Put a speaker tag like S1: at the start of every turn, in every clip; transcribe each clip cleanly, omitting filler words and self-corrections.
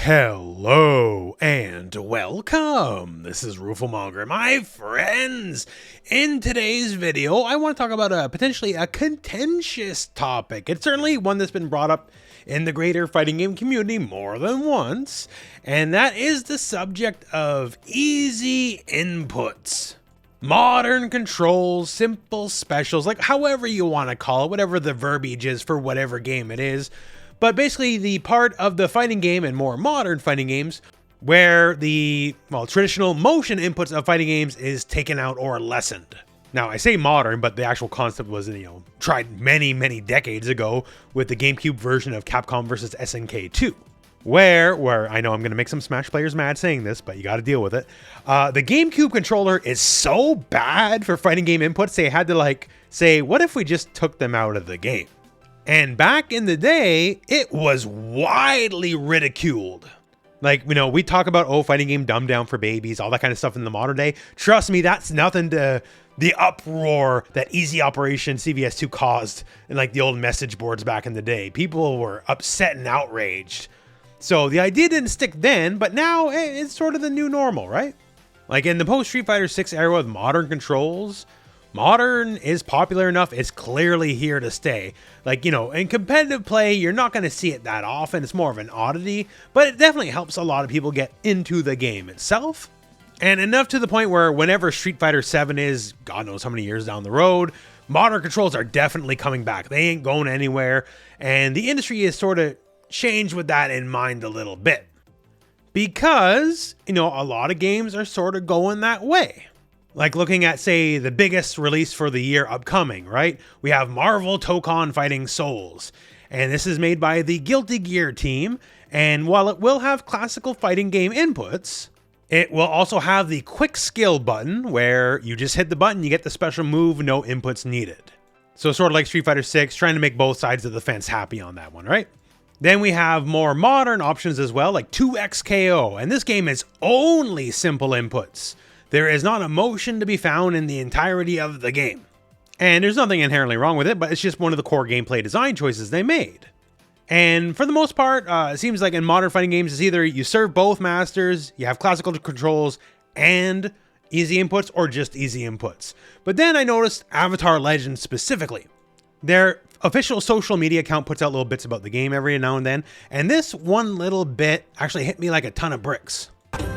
S1: Hello and welcome. This is rooflemonger, my friends. In today's video, I want to talk about potentially a contentious topic. It's certainly one that's been brought up in the greater fighting game community more than once, and that is the subject of easy inputs. Modern controls, simple specials, like however you want to call it, whatever the verbiage is for whatever game it is. But basically the part of the fighting game and more modern fighting games where the, traditional motion inputs of fighting games is taken out or lessened. Now, I say modern, but the actual concept was, tried many, many decades ago with the GameCube version of Capcom vs. SNK 2. Where I know I'm going to make some Smash players mad saying this, but you got to deal with it. The GameCube controller is so bad for fighting game inputs, they had to say, what if we just took them out of the game? And back in the day, it was widely ridiculed. We talk about, fighting game dumbed down for babies, all that kind of stuff in the modern day. Trust me, that's nothing to the uproar that Easy Operation CVS2 caused in the old message boards back in the day. People were upset and outraged. So the idea didn't stick then, but now it's sort of the new normal, right? In the post Street Fighter 6 era with modern controls, modern is popular enough, it's clearly here to stay. In competitive play, you're not going to see it that often, it's more of an oddity, but it definitely helps a lot of people get into the game itself. And enough to the point where whenever Street Fighter 7 is, God knows how many years down the road, modern controls are definitely coming back. They ain't going anywhere, and the industry is sort of changed with that in mind a little bit. Because, a lot of games are sort of going that way. Looking at, say, the biggest release for the year upcoming, right? We have Marvel Tokon Fighting Souls. And this is made by the Guilty Gear team. And while it will have classical fighting game inputs, it will also have the quick skill button where you just hit the button, you get the special move, no inputs needed. So sort of like Street Fighter 6, trying to make both sides of the fence happy on that one, right? Then we have more modern options as well, like 2XKO. And this game is only simple inputs. There is not a motion to be found in the entirety of the game. And there's nothing inherently wrong with it, but it's just one of the core gameplay design choices they made. And for the most part, it seems like in modern fighting games, it's either you serve both masters, you have classical controls and easy inputs, or just easy inputs. But then I noticed Avatar Legends specifically. Their official social media account puts out little bits about the game every now and then, and this one little bit actually hit me like a ton of bricks.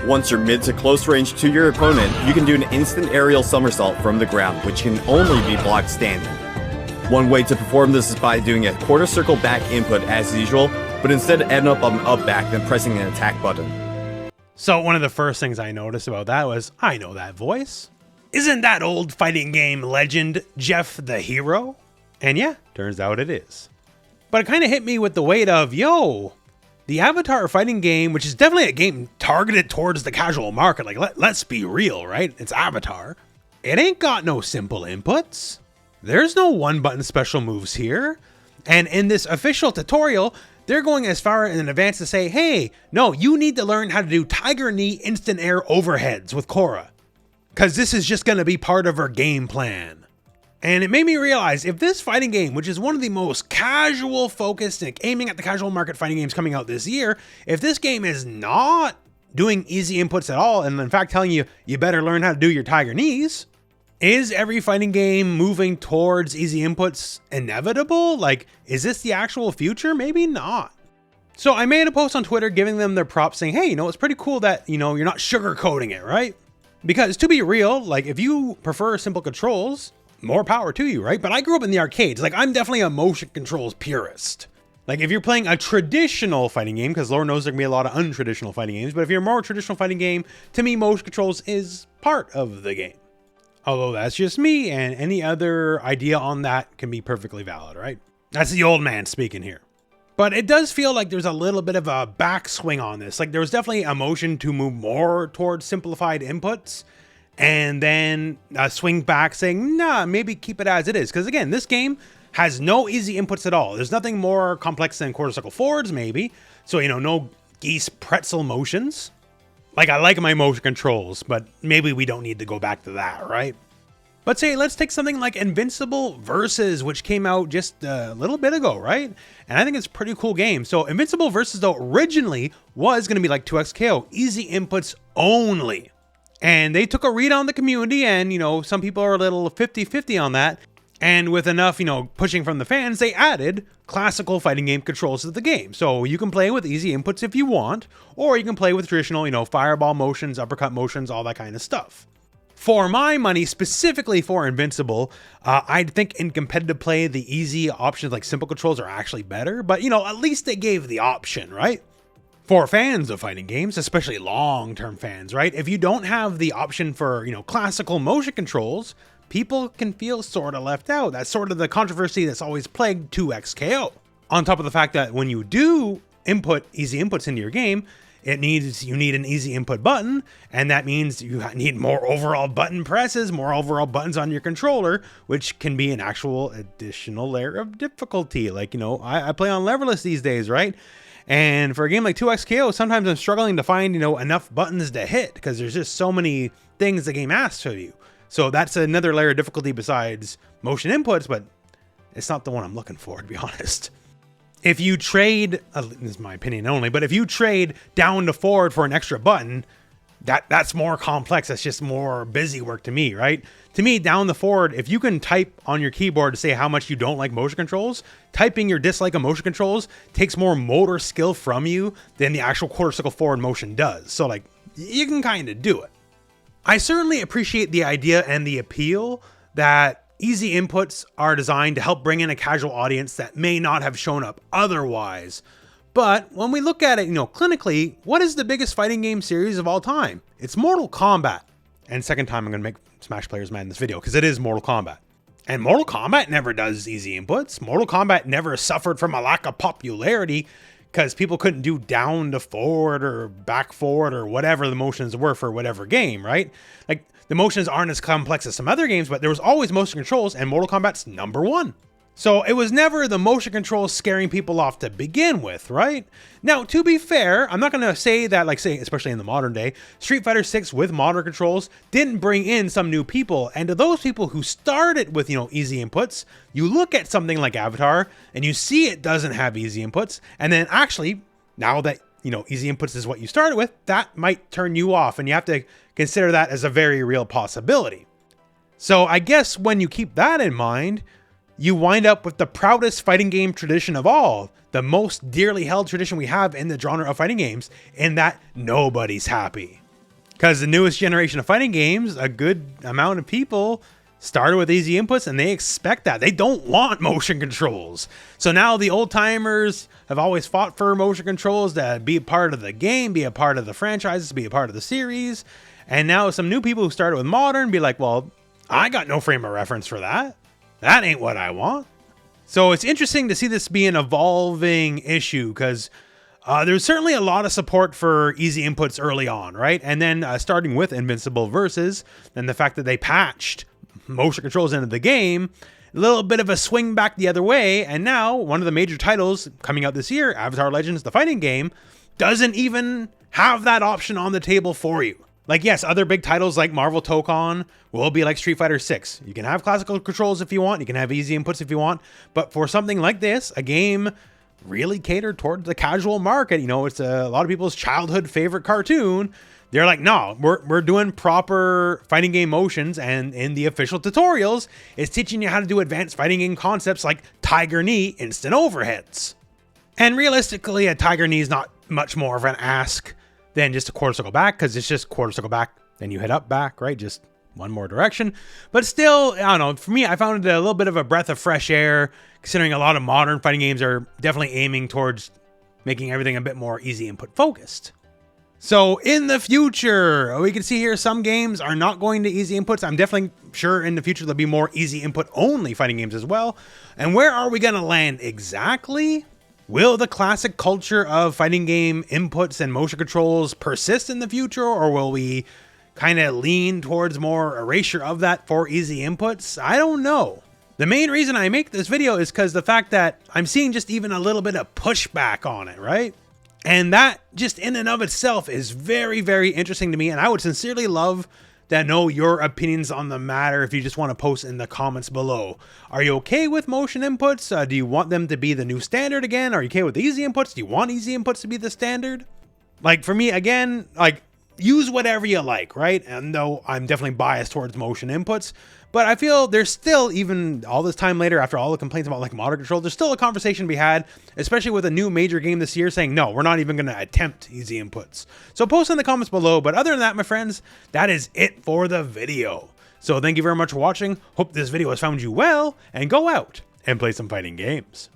S2: Once you're mid to close range to your opponent, you can do an instant aerial somersault from the ground, which can only be blocked standing. One way to perform this is by doing a quarter circle back input as usual, but instead end up on up back then pressing an attack button.
S1: So one of the first things I noticed about that was, I know that voice. Isn't that old fighting game legend Jeff the Hero? And yeah, turns out it is. But it kind of hit me with the weight of, the Avatar fighting game, which is definitely a game targeted towards the casual market, let's be real, right? It's Avatar. It ain't got no simple inputs. There's no one-button special moves here. And in this official tutorial, they're going as far in advance to say, hey, no, you need to learn how to do Tiger Knee instant air overheads with Korra. Because this is just going to be part of her game plan. And it made me realize, if this fighting game, which is one of the most casual focused and aiming at the casual market fighting games coming out this year, if this game is not doing easy inputs at all, and in fact telling you, you better learn how to do your Tiger Knees, is every fighting game moving towards easy inputs inevitable? Is this the actual future? Maybe not. So I made a post on Twitter giving them their props saying, hey, it's pretty cool that, you're not sugarcoating it, right? Because to be real, if you prefer simple controls, more power to you, right? But I grew up in the arcades. I'm definitely a motion controls purist. If you're playing a traditional fighting game, because Lord knows there can be a lot of untraditional fighting games, but if you're a more traditional fighting game, to me, motion controls is part of the game. Although that's just me, and any other idea on that can be perfectly valid, right? That's the old man speaking here. But it does feel like there's a little bit of a backswing on this. There was definitely a motion to move more towards simplified inputs, and then swing back saying, nah, maybe keep it as it is. Because again, this game has no easy inputs at all. There's nothing more complex than quarter circle forwards, maybe. So, no geese pretzel motions. I like my motion controls, but maybe we don't need to go back to that, right? But say, let's take something like Invincible Versus, which came out just a little bit ago, right? And I think it's a pretty cool game. So Invincible Versus, though, originally was going to be like 2XKO, easy inputs only. And they took a read on the community, and, you know, some people are a little 50-50 on that. And with enough, you know, pushing from the fans, they added classical fighting game controls to the game. So you can play with easy inputs if you want, or you can play with traditional, you know, fireball motions, uppercut motions, all that kind of stuff. For my money, specifically for Invincible, I think in competitive play, the easy options like simple controls are actually better. But, you know, at least they gave the option, right? For fans of fighting games, especially long-term fans, right? If you don't have the option for, you know, classical motion controls, people can feel sort of left out. That's sort of the controversy that's always plagued 2XKO. On top of the fact that when you do input easy inputs into your game, you need an easy input button, and that means you need more overall button presses, more overall buttons on your controller, which can be an actual additional layer of difficulty. Like, you know, I play on leverless these days, right? And for a game like 2XKO, sometimes I'm struggling to find, you know, enough buttons to hit because there's just so many things the game asks of you. So that's another layer of difficulty besides motion inputs, but it's not the one I'm looking for, to be honest. If you trade, this is my opinion only, but if you trade down to forward for an extra button, that's more complex. That's just more busy work to me, right? To me, down the forward, if you can type on your keyboard to say how much you don't like motion controls, typing your dislike of motion controls takes more motor skill from you than the actual quarter circle forward motion does. So like, you can kind of do it. I certainly appreciate the idea and the appeal that easy inputs are designed to help bring in a casual audience that may not have shown up otherwise. But when we look at it, you know, clinically, what is the biggest fighting game series of all time? It's Mortal Kombat. And second time I'm going to make Smash players mad in this video because it is Mortal Kombat. And Mortal Kombat never does easy inputs. Mortal Kombat never suffered from a lack of popularity because people couldn't do down to forward or back forward or whatever the motions were for whatever game, right? Like, the motions aren't as complex as some other games, but there was always motion controls, and Mortal Kombat's #1. So it was never the motion controls scaring people off to begin with, right? Now, to be fair, I'm not going to say that, like, say, especially in the modern day, Street Fighter 6 with modern controls didn't bring in some new people. And to those people who started with, you know, easy inputs, you look at something like Avatar and you see it doesn't have easy inputs. And then actually, now that, you know, easy inputs is what you started with, that might turn you off. And you have to consider that as a very real possibility. So I guess when you keep that in mind, you wind up with the proudest fighting game tradition of all, the most dearly held tradition we have in the genre of fighting games, in that nobody's happy. Because the newest generation of fighting games, a good amount of people started with easy inputs and they expect that. They don't want motion controls. So now the old timers have always fought for motion controls to be a part of the game, be a part of the franchises, be a part of the series. And now some new people who started with modern be like, well, I got no frame of reference for that. That ain't what I want. So it's interesting to see this be an evolving issue because there's certainly a lot of support for easy inputs early on, right? And then starting with Invincible Versus and the fact that they patched motion controls into the game, a little bit of a swing back the other way. And now one of the major titles coming out this year, Avatar Legends, the fighting game, doesn't even have that option on the table for you. Like, yes, other big titles like Marvel Tokon will be like Street Fighter 6. You can have classical controls if you want. You can have easy inputs if you want. But for something like this, a game really catered towards the casual market, you know, it's a lot of people's childhood favorite cartoon. They're like, no, we're doing proper fighting game motions. And in the official tutorials, it's teaching you how to do advanced fighting game concepts like Tiger Knee instant overheads. And realistically, a Tiger Knee is not much more of an ask than just a quarter circle back, because it's just quarter circle back, then you hit up back, right? Just one more direction. But still, I don't know, for me, I found it a little bit of a breath of fresh air, considering a lot of modern fighting games are definitely aiming towards making everything a bit more easy input focused. So in the future, we can see here some games are not going to easy inputs. I'm definitely sure in the future there'll be more easy input only fighting games as well. And where are we going to land exactly? Will the classic culture of fighting game inputs and motion controls persist in the future, or will we kind of lean towards more erasure of that for easy inputs? I don't know. The main reason I make this video is because the fact that I'm seeing just even a little bit of pushback on it, right? And that just in and of itself is very, very interesting to me. And I would sincerely love to know your opinions on the matter if you just want to post in the comments below. Are you okay with motion inputs? Do you want them to be the new standard again? Are you okay with easy inputs? Do you want easy inputs to be the standard? Like for me, again, like use whatever you like, right? And though I'm definitely biased towards motion inputs, but I feel there's still, even all this time later, after all the complaints about like motor control, there's still a conversation to be had, especially with a new major game this year saying, no, we're not even going to attempt easy inputs. So post in the comments below. But other than that, my friends, that is it for the video. So thank you very much for watching. Hope this video has found you well, and go out and play some fighting games.